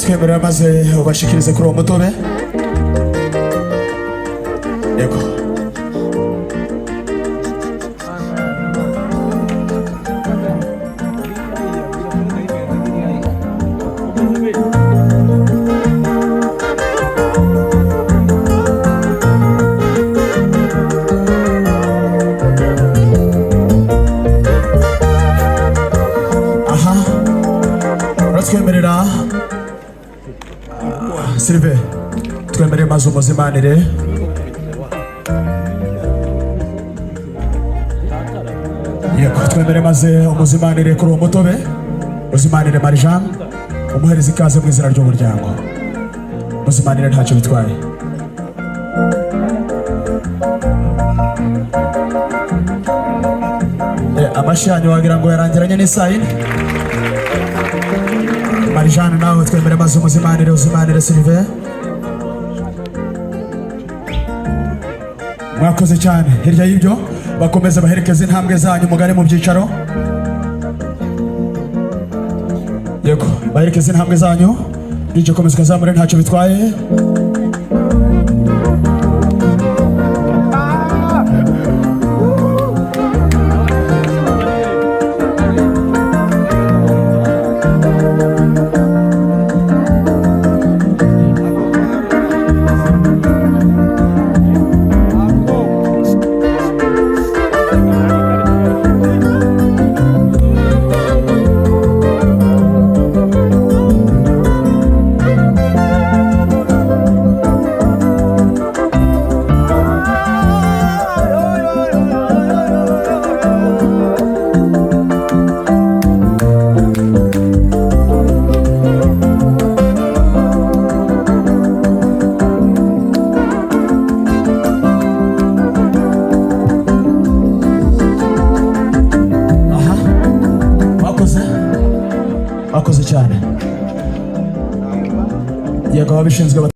uratwemerera maze ubashikirize kuri uwo mutobe. Yego. Twemerera Sylvain, twemerera maze umuzimanire. Yego, twemerera maze umuzimanire kuri uwo mutobe. Uzimanire Marie-Jeanne, umuhereza ikaze mu izina ry'umuryango. Muzimanire ntacyo bitwaye. Amashyi yanyu wagira ngo yarangiranye n'isaha yine. Marie-Jeanne nawe twemere maze umuzimanire, uzimanire Sylvain. Mwakoze cyane. Hirya y'ibyo bakomeza baherekeza intambwe zanyu mugane mu byicaro. Yego, baherekeza intambwe zanyu. Nicyo komeza kazamure ntacyo bitwaye. Wakoze cyane. Yego ababishinzwe